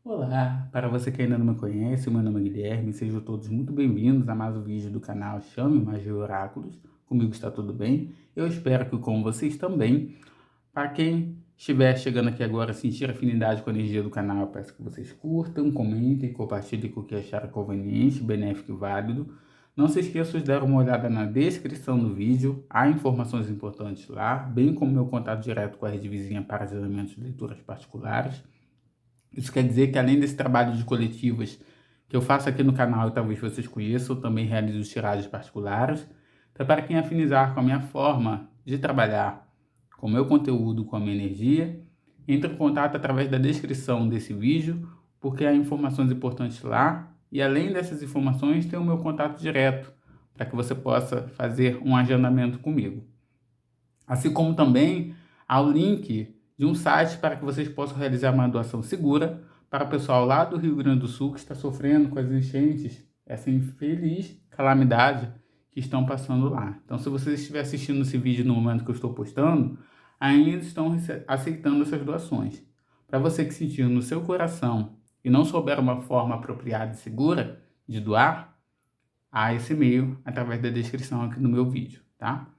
Olá, para você que ainda não me conhece, meu nome é Guilherme, sejam todos muito bem-vindos a mais um vídeo do canal Chame Magia e Oráculos. Comigo está tudo bem? Eu espero que com vocês também. Para quem estiver chegando aqui agora, sentir afinidade com a energia do canal, eu peço que vocês curtam, comentem, compartilhem com o que acharem conveniente, benéfico e válido. Não se esqueçam de dar uma olhada na descrição do vídeo, há informações importantes lá, bem como meu contato direto com a rede vizinha para agendamentos de leituras particulares. Isso quer dizer que além desse trabalho de coletivas que eu faço aqui no canal e talvez vocês conheçam, eu também realizo tiragens particulares. Então, para quem afinizar com a minha forma de trabalhar, com o meu conteúdo, com a minha energia, entre em contato através da descrição desse vídeo, porque há informações importantes lá. E além dessas informações, tem o meu contato direto, para que você possa fazer um agendamento comigo. Assim como também há o link de um site para que vocês possam realizar uma doação segura para o pessoal lá do Rio Grande do Sul que está sofrendo com as enchentes, essa infeliz calamidade que estão passando lá. Então, se você estiver assistindo esse vídeo no momento que eu estou postando, ainda estão aceitando essas doações. Para você que sentir no seu coração e não souber uma forma apropriada e segura de doar, há esse e-mail através da descrição aqui no meu vídeo, tá?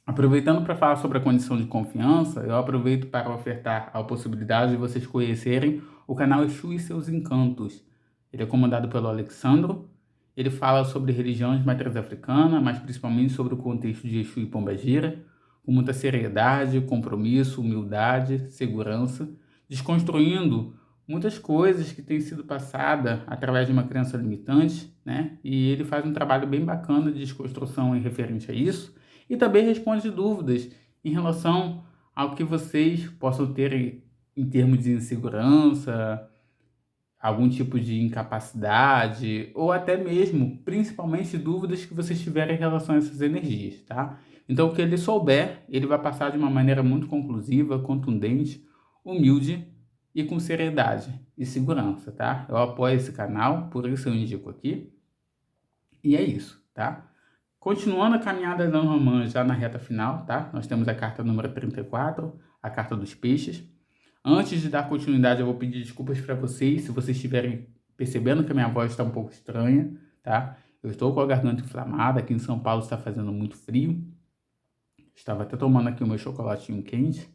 Aproveitando para falar sobre a condição de confiança, eu aproveito para ofertar a possibilidade de vocês conhecerem o canal Exu e seus Encantos. Ele é comandado pelo Alexandro. Ele fala sobre religiões de matriz africana, mas principalmente sobre o contexto de Exu e Pombagira, com muita seriedade, compromisso, humildade, segurança, desconstruindo muitas coisas que têm sido passadas através de uma crença limitante, né? E ele faz um trabalho bem bacana de desconstrução em referente a isso e também responde dúvidas em relação ao que vocês possam ter em termos de insegurança, algum tipo de incapacidade, ou até mesmo, principalmente, dúvidas que vocês tiverem em relação a essas energias, tá? Então, o que ele souber, ele vai passar de uma maneira muito conclusiva, contundente, humilde e com seriedade e segurança, tá? Eu apoio esse canal, por isso eu indico aqui. E é isso, tá? Continuando a caminhada da Normand já na reta final, tá? Nós temos a carta número 34, a carta dos peixes. Antes de dar continuidade, eu vou pedir desculpas para vocês, se vocês estiverem percebendo que a minha voz está um pouco estranha, tá? Eu estou com a garganta inflamada, aqui em São Paulo está fazendo muito frio. Estava até tomando aqui o meu chocolatinho quente.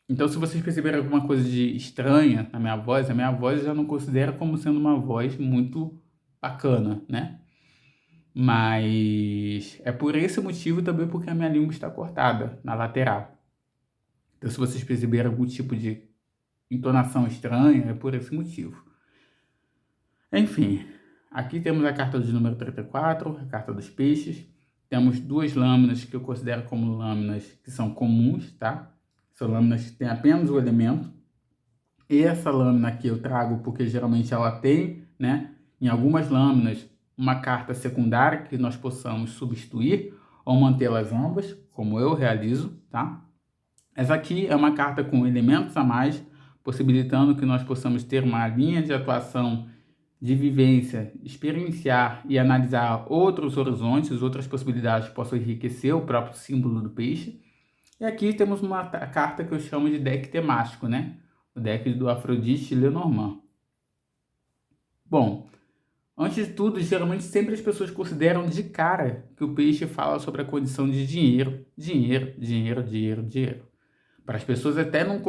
Então, se vocês perceberem alguma coisa de estranha na minha voz, a minha voz eu já não considero como sendo uma voz muito bacana, né? Mas é por esse motivo também porque a minha língua está cortada na lateral. Então, se vocês perceberem algum tipo de entonação estranha, é por esse motivo. Enfim, aqui temos a carta de número 34, a carta dos peixes. Temos duas lâminas que eu considero como lâminas que são comuns, tá? São lâminas que têm apenas o elemento. E essa lâmina aqui eu trago porque geralmente ela tem, né, em algumas lâminas, uma carta secundária que nós possamos substituir ou mantê-las ambas, como eu realizo, tá? Essa aqui é uma carta com elementos a mais, possibilitando que nós possamos ter uma linha de atuação, de vivência, experienciar e analisar outros horizontes, outras possibilidades que possam enriquecer o próprio símbolo do peixe. E aqui temos uma carta que eu chamo de deck temático, né? O deck do Afrodite Lenormand. Bom, antes de tudo, geralmente sempre as pessoas consideram de cara que o peixe fala sobre a condição de dinheiro, dinheiro, dinheiro, dinheiro, dinheiro. Para as pessoas, até num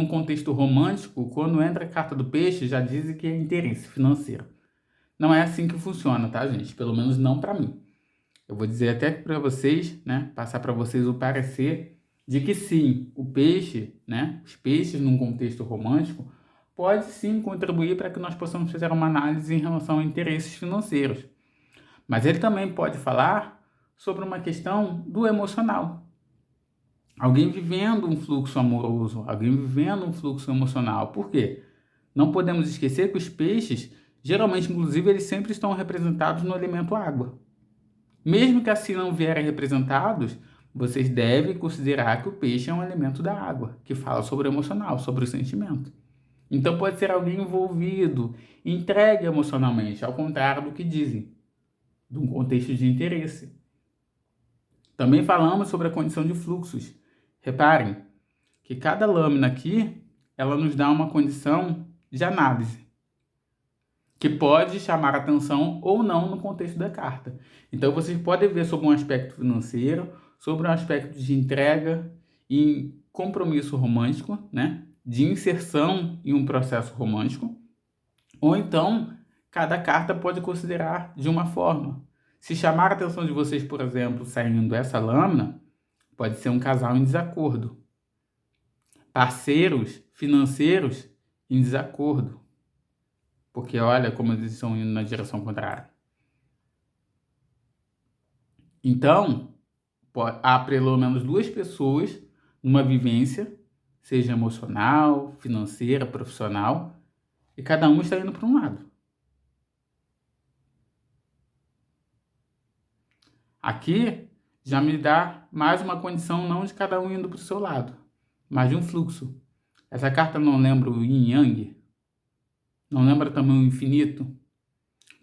contexto romântico, quando entra a carta do peixe, já dizem que é interesse financeiro. Não é assim que funciona, tá, gente? Pelo menos não para mim. Eu vou dizer até para vocês, né, passar para vocês o parecer de que sim, o peixe, né, os peixes num contexto romântico, pode sim contribuir para que nós possamos fazer uma análise em relação a interesses financeiros. Mas ele também pode falar sobre uma questão do emocional. Alguém vivendo um fluxo amoroso, alguém vivendo um fluxo emocional. Por quê? Não podemos esquecer que os peixes, geralmente, inclusive, eles sempre estão representados no elemento água. Mesmo que assim não vierem representados, vocês devem considerar que o peixe é um elemento da água, que fala sobre o emocional, sobre o sentimento. Então pode ser alguém envolvido, entregue emocionalmente, ao contrário do que dizem, de um contexto de interesse. Também falamos sobre a condição de fluxos. Reparem que cada lâmina aqui, ela nos dá uma condição de análise, que pode chamar atenção ou não no contexto da carta. Então, vocês podem ver sobre um aspecto financeiro, sobre um aspecto de entrega e compromisso romântico, né? De inserção em um processo romântico, ou então, cada carta pode considerar de uma forma. Se chamar a atenção de vocês, por exemplo, saindo essa lâmina, pode ser um casal em desacordo. Parceiros financeiros em desacordo. Porque olha como eles estão indo na direção contrária. Então, há pelo menos duas pessoas numa vivência, seja emocional, financeira, profissional, e cada um está indo para um lado. Aqui já me dá mais uma condição não de cada um indo para o seu lado, mas de um fluxo. Essa carta não lembra o yin yang? Não lembra também o infinito?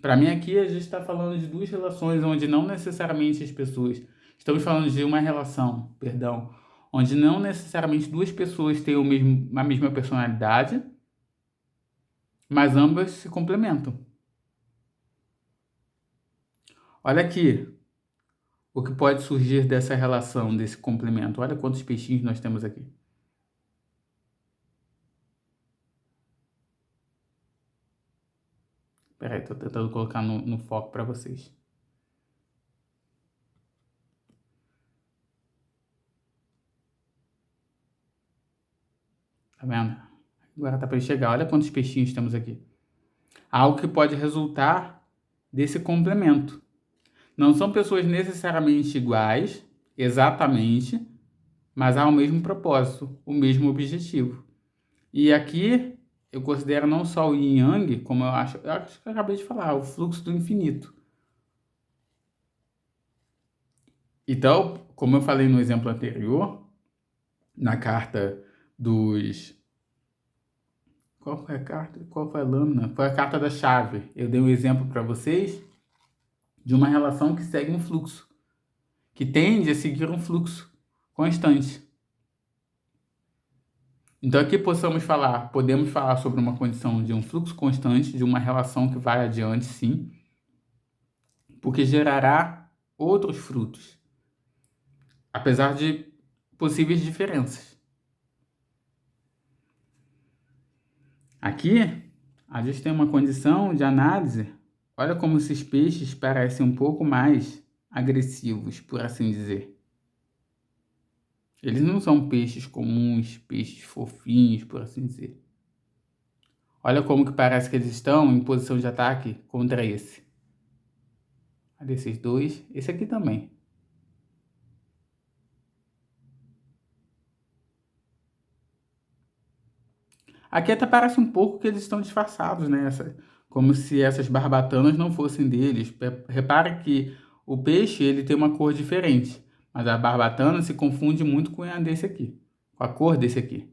Para mim aqui a gente está falando de duas relações onde não necessariamente as pessoas... Estamos falando de uma relação, perdão, onde não necessariamente duas pessoas têm a mesma personalidade, mas ambas se complementam. Olha aqui o que pode surgir dessa relação, desse complemento. Olha quantos peixinhos nós temos aqui. Peraí, tô tentando colocar no foco para vocês. Tá vendo? Agora tá para enxergar. Olha quantos peixinhos temos aqui. Algo que pode resultar desse complemento. Não são pessoas necessariamente iguais, exatamente, mas há o mesmo propósito, o mesmo objetivo. E aqui eu considero não só o yin yang, como eu acho que eu acabei de falar, o fluxo do infinito. Então, como eu falei no exemplo anterior, na carta dos... Qual foi a carta? Qual foi a lâmina? Foi a carta da chave. Eu dei um exemplo para vocês de uma relação que segue um fluxo, que tende a seguir um fluxo constante. Então aqui podemos falar sobre uma condição de um fluxo constante, de uma relação que vai adiante, sim, porque gerará outros frutos, apesar de possíveis diferenças. Aqui, a gente tem uma condição de análise. Olha como esses peixes parecem um pouco mais agressivos, por assim dizer. Eles não são peixes comuns, peixes fofinhos, por assim dizer. Olha como que parece que eles estão em posição de ataque contra esse. Olha esses dois. Esse aqui também. Aqui até parece um pouco que eles estão disfarçados, né? Como se essas barbatanas não fossem deles. Repare que o peixe ele tem uma cor diferente, mas a barbatana se confunde muito com a desse aqui, com a cor desse aqui.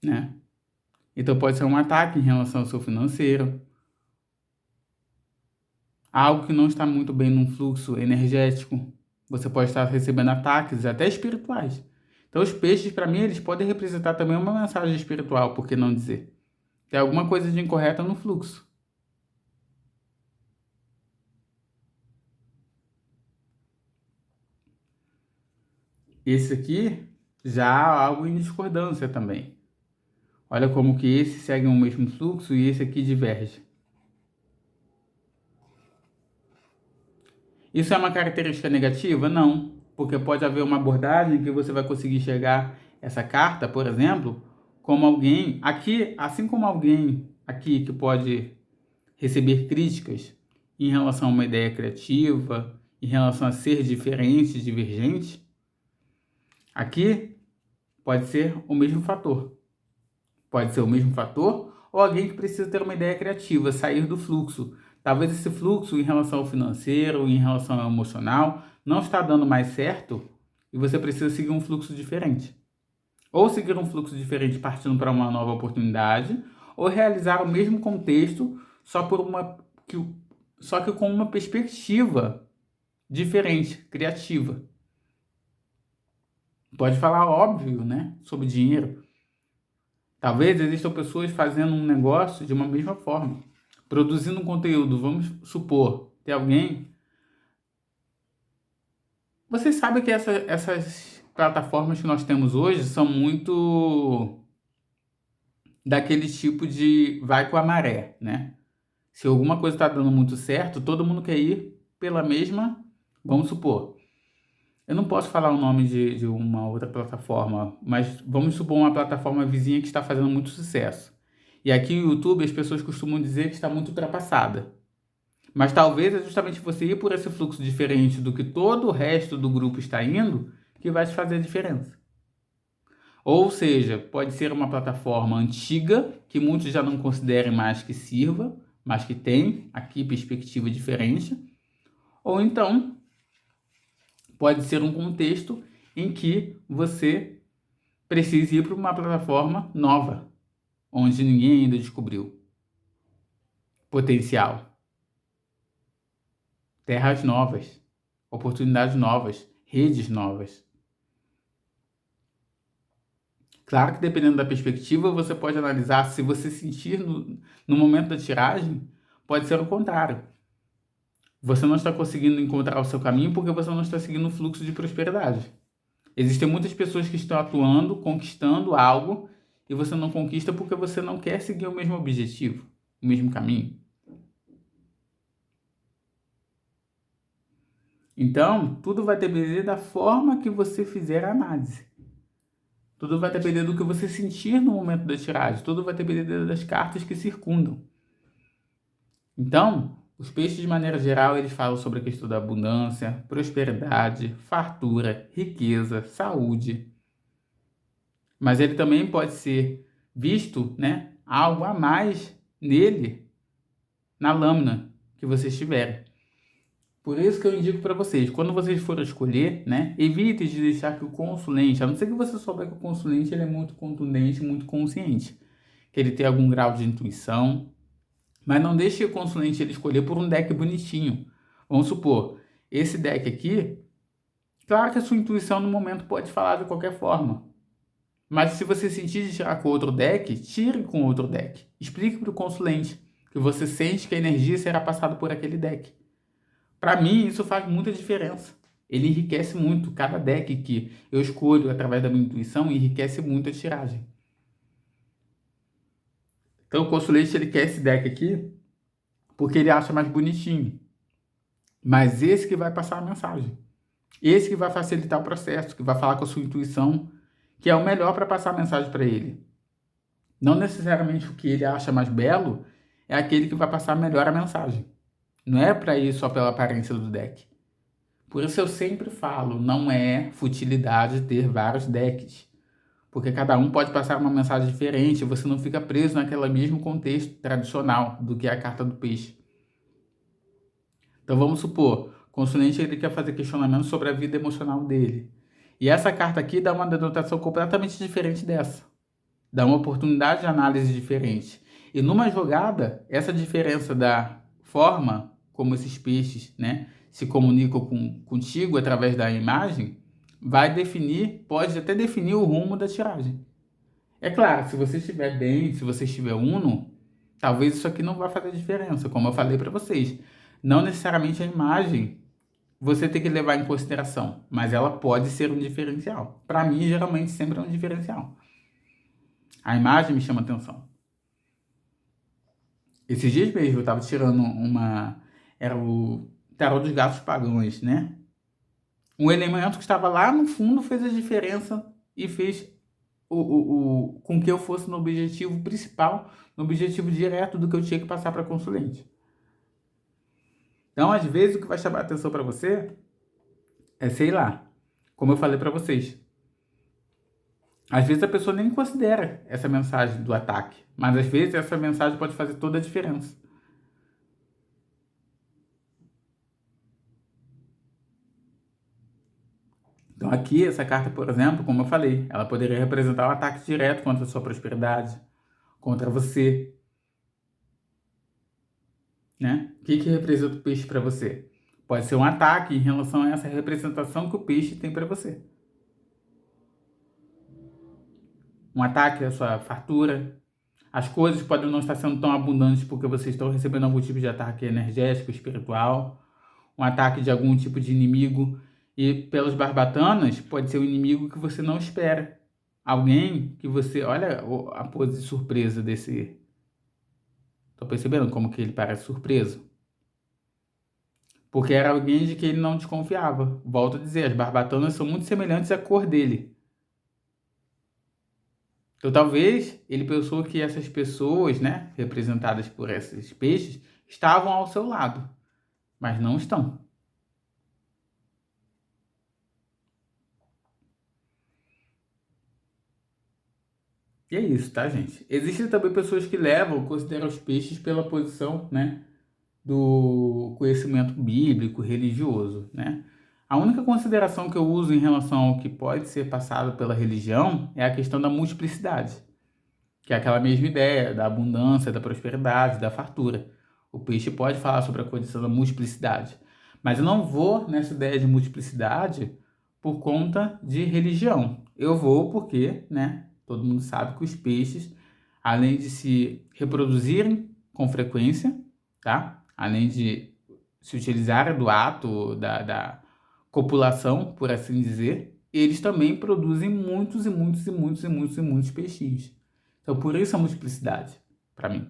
Né? Então pode ser um ataque em relação ao seu financeiro, algo que não está muito bem num fluxo energético. Você pode estar recebendo ataques até espirituais. Então os peixes, para mim, eles podem representar também uma mensagem espiritual, por que não dizer? Tem alguma coisa de incorreta no fluxo. Esse aqui já há algo em discordância também. Olha como que esse segue o mesmo fluxo e esse aqui diverge. Isso é uma característica negativa? Não, porque pode haver uma abordagem que você vai conseguir chegar essa carta, por exemplo, como alguém aqui, assim como alguém aqui que pode receber críticas em relação a uma ideia criativa, em relação a ser diferente, divergente, aqui pode ser o mesmo fator. Pode ser o mesmo fator ou alguém que precisa ter uma ideia criativa, sair do fluxo. Talvez esse fluxo em relação ao financeiro, em relação ao emocional, não está dando mais certo e você precisa seguir um fluxo diferente. Ou seguir um fluxo diferente partindo para uma nova oportunidade, ou realizar o mesmo contexto só que com uma perspectiva diferente, criativa. Pode falar óbvio, né, sobre dinheiro. Talvez existam pessoas fazendo um negócio de uma mesma forma, produzindo um conteúdo. Vamos supor, tem alguém. Vocês sabem que essas plataformas que nós temos hoje são muito daquele tipo de vai com a maré, né? Se alguma coisa está dando muito certo, todo mundo quer ir pela mesma. Vamos supor, eu não posso falar o nome de uma outra plataforma, mas vamos supor uma plataforma vizinha que está fazendo muito sucesso. E aqui no YouTube as pessoas costumam dizer que está muito ultrapassada. Mas talvez é justamente você ir por esse fluxo diferente do que todo o resto do grupo está indo que vai te fazer a diferença. Ou seja, pode ser uma plataforma antiga, que muitos já não considerem mais que sirva, mas que tem aqui perspectiva diferente. Ou então, pode ser um contexto em que você precisa ir para uma plataforma nova, onde ninguém ainda descobriu potencial. Terras novas, oportunidades novas, redes novas. Claro que dependendo da perspectiva, você pode analisar se você sentir no momento da tiragem, pode ser o contrário. Você não está conseguindo encontrar o seu caminho porque você não está seguindo o fluxo de prosperidade. Existem muitas pessoas que estão atuando, conquistando algo, e você não conquista porque você não quer seguir o mesmo objetivo, o mesmo caminho. Então, tudo vai depender da forma que você fizer a análise. Tudo vai depender do que você sentir no momento da tiragem. Tudo vai depender das cartas que circundam. Então, os peixes, de maneira geral, eles falam sobre a questão da abundância, prosperidade, fartura, riqueza, saúde. Mas ele também pode ser visto, né, algo a mais nele, na lâmina que vocês tiverem. Por isso que eu indico para vocês, quando vocês forem escolher, né, evite de deixar que o consulente, a não ser que você souber que o consulente ele é muito contundente, muito consciente, que ele tem algum grau de intuição, mas não deixe o consulente ele escolher por um deck bonitinho. Vamos supor, esse deck aqui, claro que a sua intuição no momento pode falar de qualquer forma, mas se você sentir de tirar com outro deck, tire com outro deck. Explique para o consulente que você sente que a energia será passada por aquele deck. Para mim, isso faz muita diferença. Ele enriquece muito. Cada deck que eu escolho através da minha intuição enriquece muito a tiragem. Então, o consulente ele quer esse deck aqui porque ele acha mais bonitinho. Mas esse que vai passar a mensagem. Esse que vai facilitar o processo, que vai falar com a sua intuição, que é o melhor para passar a mensagem para ele. Não necessariamente o que ele acha mais belo é aquele que vai passar melhor a mensagem. Não é para ir só pela aparência do deck. Por isso eu sempre falo, não é futilidade ter vários decks. Porque cada um pode passar uma mensagem diferente, você não fica preso naquele mesmo contexto tradicional do que é a carta do peixe. Então vamos supor, o consulente ele quer fazer questionamento sobre a vida emocional dele. E essa carta aqui dá uma denotação completamente diferente dessa. Dá uma oportunidade de análise diferente. E numa jogada, essa diferença da forma como esses peixes, né, se comunicam contigo através da imagem, vai definir, pode até definir o rumo da tiragem. É claro, se você estiver bem, se você estiver uno, talvez isso aqui não vá fazer diferença, como eu falei para vocês. Não necessariamente a imagem você tem que levar em consideração, mas ela pode ser um diferencial. Para mim, geralmente, sempre é um diferencial. A imagem me chama atenção. Esses dias mesmo eu estava tirando uma... Era o tarô dos gatos pagãos, né? Um elemento que estava lá no fundo fez a diferença e fez com que eu fosse no objetivo principal, no objetivo direto do que eu tinha que passar para consulente. Então, às vezes, o que vai chamar a atenção para você é, sei lá, como eu falei para vocês. Às vezes a pessoa nem considera essa mensagem do ataque, mas às vezes essa mensagem pode fazer toda a diferença. Então aqui, essa carta, por exemplo, como eu falei, ela poderia representar um ataque direto contra a sua prosperidade, contra você, né? O que representa o peixe para você? Pode ser um ataque em relação a essa representação que o peixe tem para você. Um ataque à sua fartura. As coisas podem não estar sendo tão abundantes porque vocês estão recebendo algum tipo de ataque energético, espiritual. Um ataque de algum tipo de inimigo. E pelas barbatanas, pode ser um inimigo que você não espera. Alguém que você... Olha a pose de surpresa desse... Tô percebendo como que ele parece surpreso? Porque era alguém de quem ele não desconfiava. Volto a dizer, as barbatanas são muito semelhantes à cor dele. Então talvez ele pensou que essas pessoas, né, representadas por esses peixes, estavam ao seu lado, mas não estão. E é isso, tá, gente? Existem também pessoas que consideram os peixes pela posição, né, do conhecimento bíblico, religioso, né? A única consideração que eu uso em relação ao que pode ser passado pela religião é a questão da multiplicidade, que é aquela mesma ideia da abundância, da prosperidade, da fartura. O peixe pode falar sobre a condição da multiplicidade, mas eu não vou nessa ideia de multiplicidade por conta de religião. Eu vou porque, né, todo mundo sabe que os peixes, além de se reproduzirem com frequência, tá? Além de se utilizarem do ato da copulação, por assim dizer, eles também produzem muitos e muitos e muitos e muitos e muitos peixinhos. Então, por isso a multiplicidade, para mim.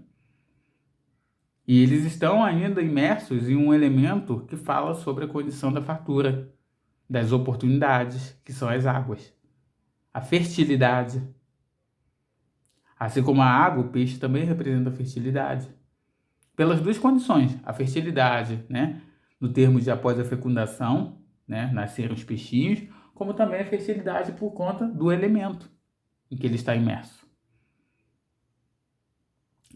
E eles estão ainda imersos em um elemento que fala sobre a condição da fartura, das oportunidades, que são as águas. A fertilidade. Assim como a água, o peixe também representa a fertilidade. Pelas duas condições, a fertilidade, né, no termo de após a fecundação, né, nasceram os peixinhos, como também a fertilidade por conta do elemento em que ele está imerso.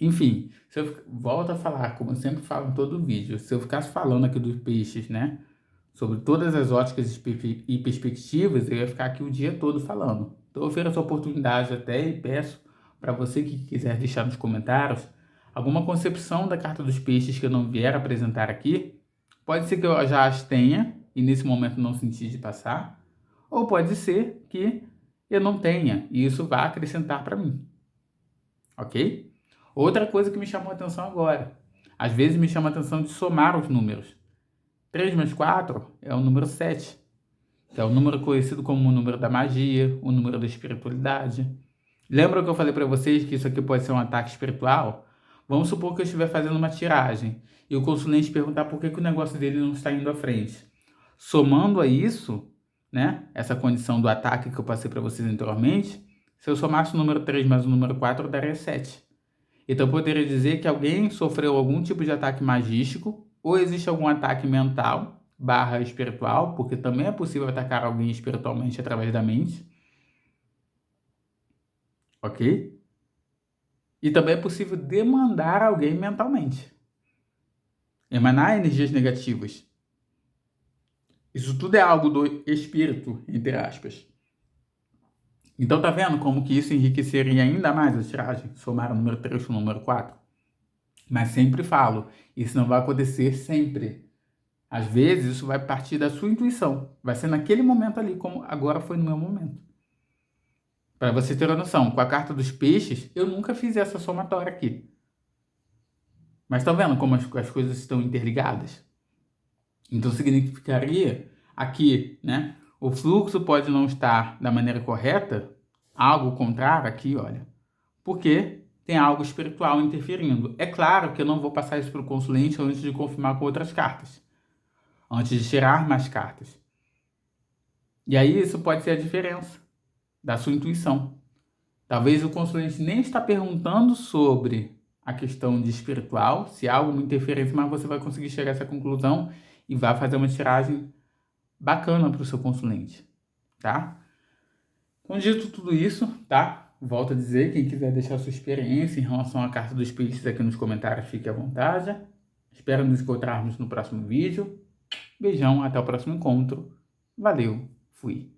Enfim, se eu volto a falar, como eu sempre falo em todo vídeo, se eu ficasse falando aqui dos peixes, né, sobre todas as óticas e perspectivas, eu ia ficar aqui o dia todo falando. Então eu ofereço a oportunidade até e peço para você que quiser deixar nos comentários alguma concepção da carta dos peixes que eu não vier apresentar aqui. Pode ser que eu já as tenha e nesse momento não senti de passar, ou pode ser que eu não tenha e isso vá acrescentar para mim, ok? Outra coisa que me chamou a atenção agora, às vezes me chama a atenção de somar os números. 3 mais 4 é o número 7, que é o número conhecido como o número da magia, o número da espiritualidade. Lembra que eu falei para vocês que isso aqui pode ser um ataque espiritual? Vamos supor que eu estiver fazendo uma tiragem e o consulente perguntar por que o negócio dele não está indo à frente. Somando a isso, né, essa condição do ataque que eu passei para vocês anteriormente, se eu somasse o número 3 mais o número 4, eu daria 7. Então eu poderia dizer que alguém sofreu algum tipo de ataque magístico, ou existe algum ataque mental / espiritual, porque também é possível atacar alguém espiritualmente através da mente. Ok? E também é possível demandar alguém mentalmente. Emanar energias negativas. Isso tudo é algo do espírito, entre aspas. Então tá vendo como que isso enriqueceria ainda mais a tiragem? Somar o número 3 com o número 4? Mas sempre falo, isso não vai acontecer sempre. Às vezes isso vai partir da sua intuição. Vai ser naquele momento ali, como agora foi no meu momento. Para você ter uma noção, com a carta dos peixes, eu nunca fiz essa somatória aqui. Mas tá vendo como as coisas estão interligadas? Então significaria aqui, né? O fluxo pode não estar da maneira correta, algo contrário aqui, olha, porque tem algo espiritual interferindo. É claro que eu não vou passar isso para o consulente antes de confirmar com outras cartas, antes de tirar mais cartas. E aí isso pode ser a diferença da sua intuição. Talvez o consulente nem está perguntando sobre a questão de espiritual, se há alguma interferência, mas você vai conseguir chegar a essa conclusão e vai fazer uma tiragem bacana para o seu consulente, tá? Então, dito tudo isso, tá? Volto a dizer, quem quiser deixar sua experiência em relação à carta dos peixes aqui nos comentários, fique à vontade. Espero nos encontrarmos no próximo vídeo. Beijão, até o próximo encontro. Valeu, fui.